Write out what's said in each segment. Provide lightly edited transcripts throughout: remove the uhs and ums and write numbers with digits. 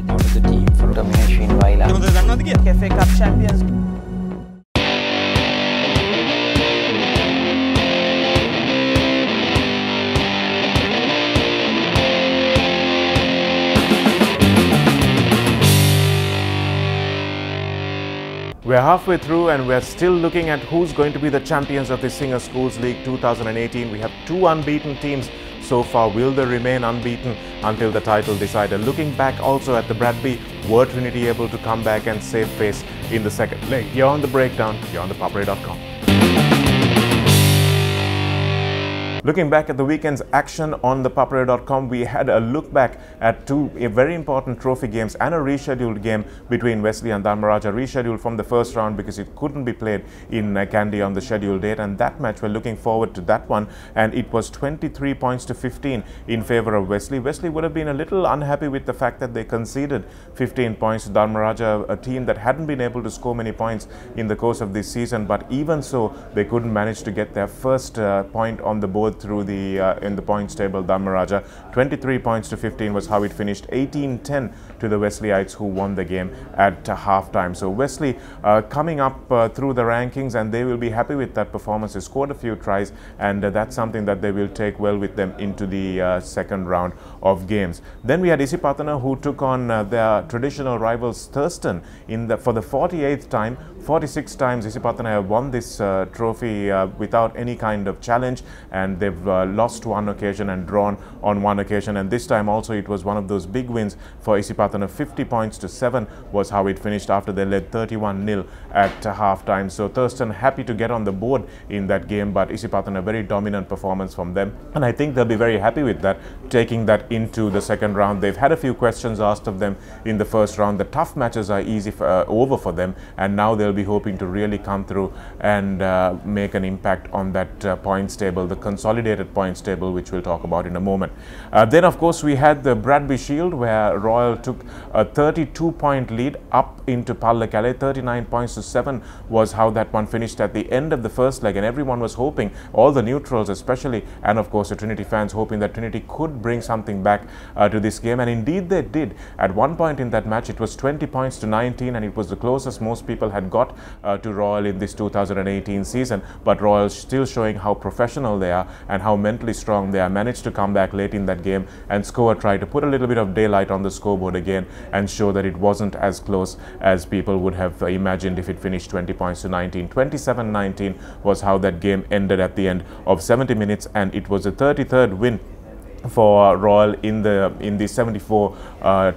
out of the team for termination while FA Cup champions. We're halfway through and we're still looking at who's going to be the champions of the Singer Schools League 2018. We have two unbeaten teams so far. Will they remain unbeaten until the title decided? Looking back also at the Bradby, were Trinity able to come back and save face in the second leg? You're on the breakdown, you're on ThePapare.com. Looking back at the weekend's action on ThePapare.com, we had a look back at two very important trophy games and a rescheduled game between Wesley and Dharmaraja, rescheduled from the first round because it couldn't be played in Kandy on the scheduled date, and that match, we're looking forward to that one, and it was 23 points to 15 in favour of Wesley. Wesley would have been a little unhappy with the fact that they conceded 15 points to Dharmaraja, a team that hadn't been able to score many points in the course of this season, but even so, they couldn't manage to get their first point on the board through the in the points table. Dharmaraja 23 points to 15 was how it finished, 18-10 to the Wesleyites, who won the game at half-time. So Wesley coming up through the rankings, and they will be happy with that performance. They scored a few tries, and that's something that they will take well with them into the second round of games. Then we had Isipatana, who took on their traditional rivals Thurston for the 48th time. 46 times Isipatana have won this trophy without any kind of challenge, and they've lost one occasion and drawn on one occasion, and this time also it was one of those big wins for Isipatana. 50 points to 7 was how it finished after they led 31-0 at half-time. So Thurston happy to get on the board in that game, but Isipatana, a very dominant performance from them, and I think they'll be very happy with that, taking that into the second round. They've had a few questions asked of them in the first round. The tough matches are easy over for them, and now they'll be hoping to really come through and make an impact on that points table, the consolidated points table, which we'll talk about in a moment. Then of course we had the Bradby Shield, where Royal took a 32-point lead up into Pallekele. 39 points to 7 was how that one finished at the end of the first leg, and everyone was hoping, all the neutrals especially, and of course the Trinity fans, hoping that Trinity could bring something back to this game, and indeed they did. At one point in that match it was 20 points to 19, and it was the closest most people had got to Royal in this 2018 season, but Royal still showing how professional they are and how mentally strong they are, managed to come back late in that game and score a try to put a little bit of daylight on the scoreboard again and show that it wasn't as close as people would have imagined if it finished 20 points to 19. 27-19 was how that game ended at the end of 70 minutes, and it was the 33rd win for Royal in the 74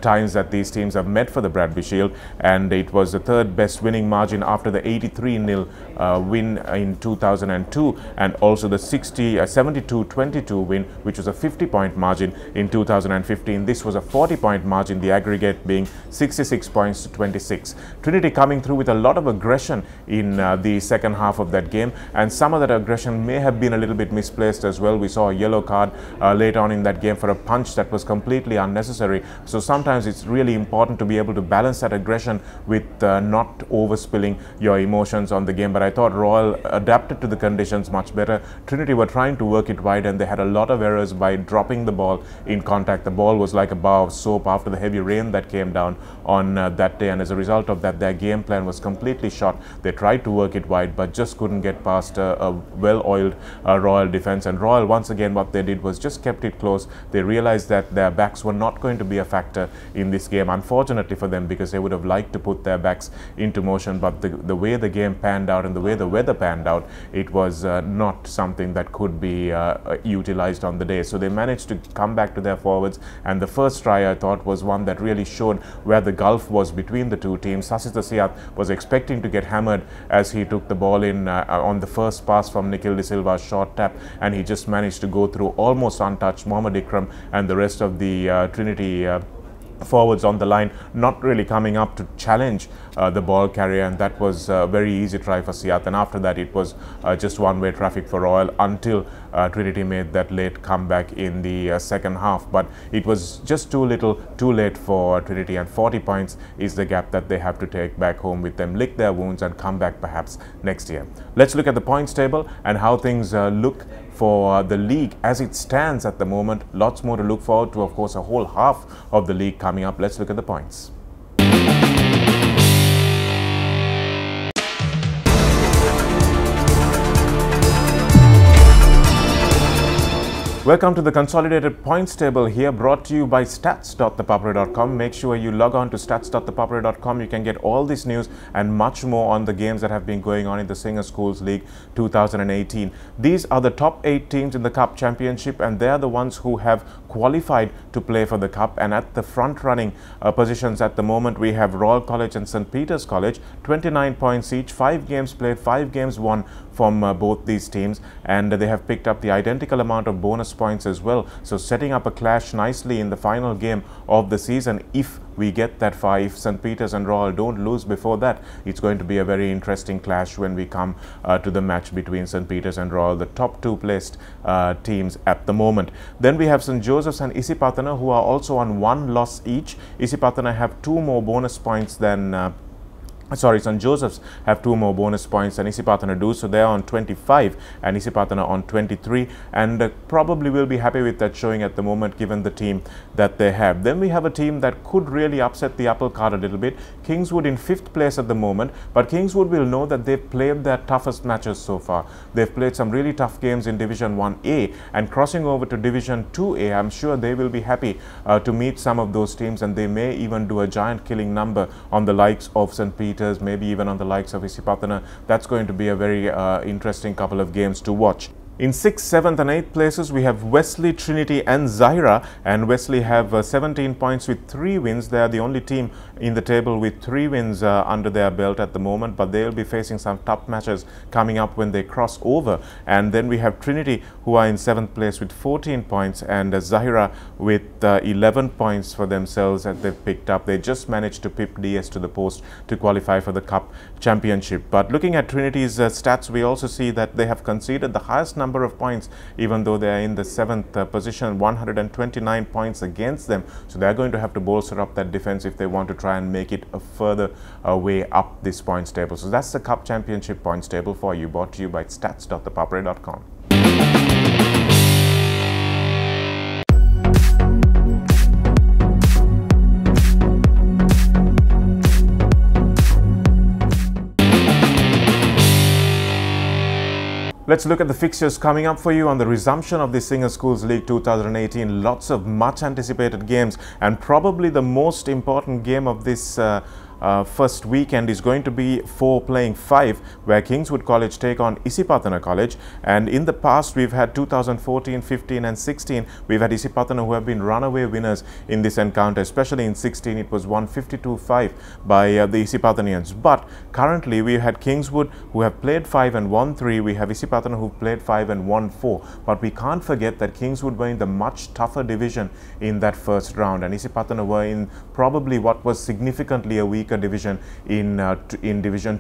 times that these teams have met for the Bradby Shield, and it was the third best winning margin after the 83-0 win in 2002, and also the 72-22 win, which was a 50-point margin in 2015. This was a 40-point margin, the aggregate being 66 points to 26. Trinity coming through with a lot of aggression in the second half of that game, and some of that aggression may have been a little bit misplaced as well. We saw a yellow card later on in that game for a punch that was completely unnecessary. So sometimes it's really important to be able to balance that aggression with not overspilling your emotions on the game. But I thought Royal adapted to the conditions much better. Trinity were trying to work it wide, and they had a lot of errors by dropping the ball in contact. The ball was like a bar of soap after the heavy rain that came down on that day, and as a result of that, their game plan was completely shot. They tried to work it wide but just couldn't get past a well-oiled Royal defense, and Royal, once again, what they did was just kept it close. They realized that their backs were not going to be a factor in this game, unfortunately for them, because they would have liked to put their backs into motion, but the way the game panned out and the way the weather panned out, it was not something that could be utilized on the day. So they managed to come back to their forwards, and the first try, I thought, was one that really showed where the gulf was between the two teams. Sasitha Siat was expecting to get hammered as he took the ball in on the first pass from Nikhil De Silva's short tap, and he just managed to go through almost untouched. Mohammad Ikram and the rest of the Trinity forwards on the line not really coming up to challenge the ball carrier, and that was a very easy try for Siat. And after that it was just one-way traffic for Royal until Trinity made that late comeback in the second half. But it was just too little too late for Trinity, and 40 points is the gap that they have to take back home with them, lick their wounds and come back perhaps next year. Let's look at the points table and how things look for the league as it stands at the moment. Lots more to look forward to, of course, a whole half of the league coming up. Let's look at the points. Welcome to the consolidated points table here, brought to you by stats.thepapare.com. Make sure you log on to stats.thepapare.com. You can get all this news and much more on the games that have been going on in the Singer Schools League 2018. These are the top 8 teams in the Cup Championship, and they are the ones who have qualified to play for the Cup. And at the front-running positions at the moment, we have Royal College and St. Peter's College, 29 points each, 5 games played, 5 games won from both these teams, and they have picked up the identical amount of bonus points as well, so setting up a clash nicely in the final game of the season. If we get that far, if St. Peter's and Royal don't lose before that, it's going to be a very interesting clash when we come to the match between St. Peter's and Royal, the top 2 placed teams at the moment. Then we have St. Joseph's and Isipatana, who are also on 1 loss each. Isipatana have 2 more bonus points than St. Joseph's have 2 more bonus points than Isipatana do, so they are on 25 and Isipatana on 23, and probably will be happy with that showing at the moment given the team that they have. Then we have a team that could really upset the apple cart a little bit. Kingswood in 5th place at the moment, but Kingswood will know that they've played their toughest matches so far. They've played some really tough games in Division 1A, and crossing over to Division 2A, I'm sure they will be happy to meet some of those teams, and they may even do a giant killing number on the likes of St. Peter's, maybe even on the likes of Isipatana. That's going to be a very interesting couple of games to watch. In 6th, 7th and 8th places, we have Wesley, Trinity and Zahira, and Wesley have 17 points with 3 wins. They are the only team in the table with 3 wins under their belt at the moment, but they'll be facing some tough matches coming up when they cross over. And then we have Trinity, who are in 7th place with 14 points, and Zahira with 11 points for themselves that they've picked up. They just managed to pip DS to the post to qualify for the Cup Championship. But looking at Trinity's stats, we also see that they have conceded the highest number of points, even though they are in the 7th position, 129 points against them. So they are going to have to bolster up that defense if they want to try and make it a further way up this points table. So that's the Cup Championship points table for you, brought to you by stats.thepapare.com. Let's look at the fixtures coming up for you on the resumption of the Singer Schools League 2018. Lots of much anticipated games, and probably the most important game of this first weekend is going to be 4 playing 5, where Kingswood College take on Isipatana College. And in the past, we've had 2014, 15 and 16, we've had Isipatana who have been runaway winners in this encounter. Especially in 16, it was 152-5 by the Isipatanians. But currently we had Kingswood who have played 5 and won 3. We have Isipatana who played 5 and won 4. But we can't forget that Kingswood were in the much tougher division in that first round, and Isipatana were in probably what was significantly a weaker division in Division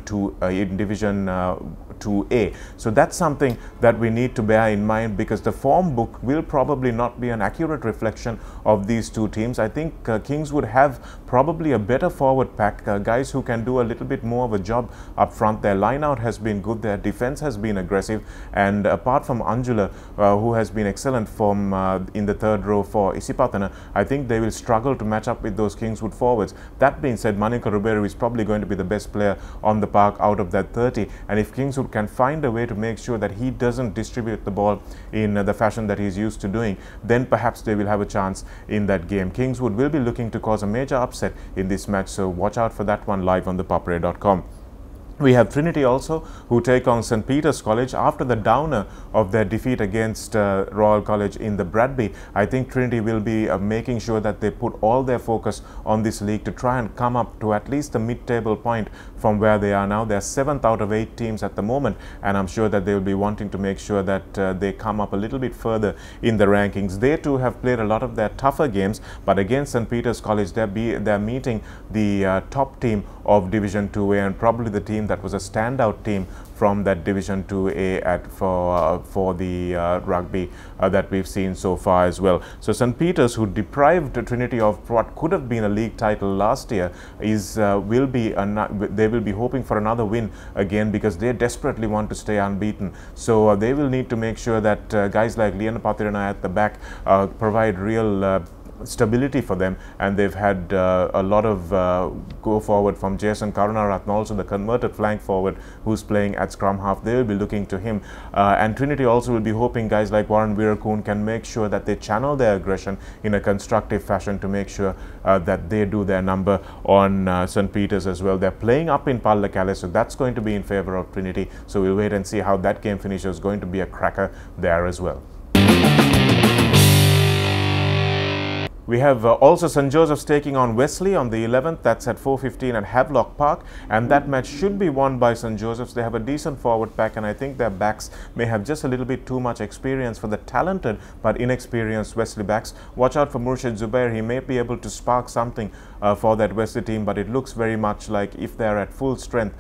2A. So that's something that we need to bear in mind, because the form book will probably not be an accurate reflection of these two teams. I think Kingswood have probably a better forward pack, guys who can do a little bit more of a job up front. Their line out has been good, their defense has been aggressive, and apart from Anjula, who has been excellent from in the 3rd row for Isipatana, I think they will struggle to match up with those Kingswood forwards. That being said, Manika Ribeiro is probably going to be the best player on the park out of that 30, and if Kingswood can find a way to make sure that he doesn't distribute the ball in the fashion that he's used to doing, then perhaps they will have a chance in that game. Kingswood will be looking to cause a major upset in this match, so watch out for that one live on thepapare.com. We have Trinity also, who take on St. Peter's College after the downer of their defeat against Royal College in the Bradby. I think Trinity will be making sure that they put all their focus on this league to try and come up to at least the mid-table point from where they are now. They're 7th out of 8 teams at the moment, and I'm sure that they will be wanting to make sure that they come up a little bit further in the rankings. They too have played a lot of their tougher games, but against St. Peter's College, they're meeting the top team of Division 2A and probably the team that was a standout team from that Division 2A for the rugby that we've seen so far as well. So St. Peter's, who deprived Trinity of what could have been a league title last year, they will be hoping for another win again because they desperately want to stay unbeaten. So they will need to make sure that guys like Liana Pathirana at the back provide real stability for them, and they've had a lot of go forward from Jason Karunaratne, also the converted flank forward who's playing at scrum half. They will be looking to him, and Trinity also will be hoping guys like Warren Weerakoon can make sure that they channel their aggression in a constructive fashion to make sure that they do their number on St. Peter's as well. They're playing up in Pallakale, so that's going to be in favour of Trinity, so we'll wait and see how that game finishes. Going to be a cracker there as well. We have also St. Joseph's taking on Wesley on the 11th. That's at 4:15 at Havelock Park, and that match should be won by St. Joseph's. They have a decent forward pack, and I think their backs may have just a little bit too much experience for the talented but inexperienced Wesley backs. Watch out for Murshid Zubair. He may be able to spark something for that Wesley team, but it looks very much like if they're at full strength,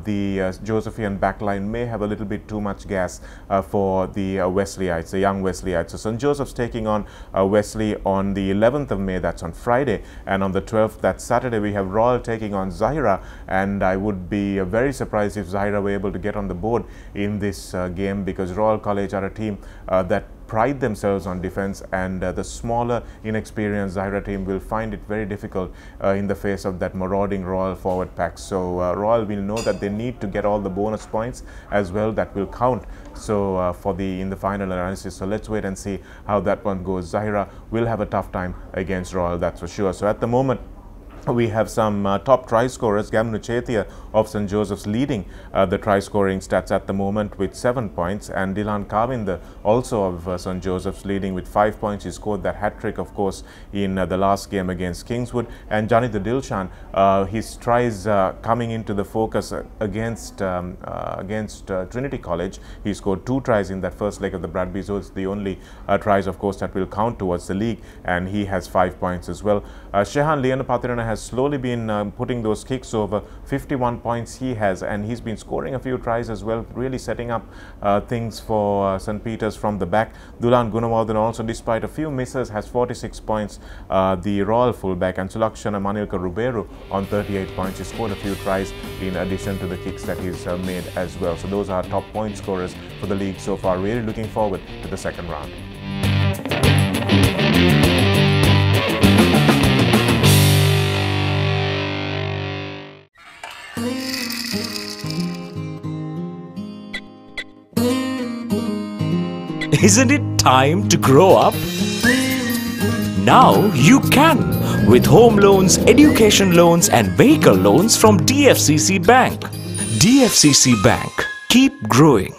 the Josephian backline may have a little bit too much gas for the Wesleyites, the young Wesleyites. So St. Joseph's taking on Wesley on the 11th of May, that's on Friday, and on the 12th, that's Saturday, we have Royal taking on Zahira, and I would be very surprised if Zahira were able to get on the board in this game, because Royal College are a team that pride themselves on defense, and the smaller, inexperienced Zahira team will find it very difficult in the face of that marauding Royal forward pack. So Royal will know that they need to get all the bonus points as well that will count so in the final analysis. So let's wait and see how that one goes. Zahira will have a tough time against Royal, that's for sure. So at the moment, we have some top try scorers. Gamnu Chetia of St. Joseph's leading the try scoring stats at the moment with 7 points, and Dilan Kavinder also of St. Joseph's leading with 5 points. He scored that hat-trick, of course, in the last game against Kingswood. And Janitha Dilshan, his tries coming into the focus against Trinity College. He scored 2 tries in that first leg of the Bradby, so it's the only tries, of course, that will count towards the league, and he has 5 points as well. Shehan Liana Pathirana has slowly been putting those kicks over. 51 points he has, and he's been scoring a few tries as well, really setting up things for St. Peter's from the back. Dulan Gunawardhan also, despite a few misses, has 46 points, the Royal fullback, and Sulakshana Manilka Ruberu on 38 points. He scored a few tries in addition to the kicks that he's made as well. So those are top point scorers for the league so far. Really looking forward to the second round. Isn't it time to grow up? Now you can with home loans, education loans and vehicle loans from DFCC Bank. DFCC Bank. Keep growing.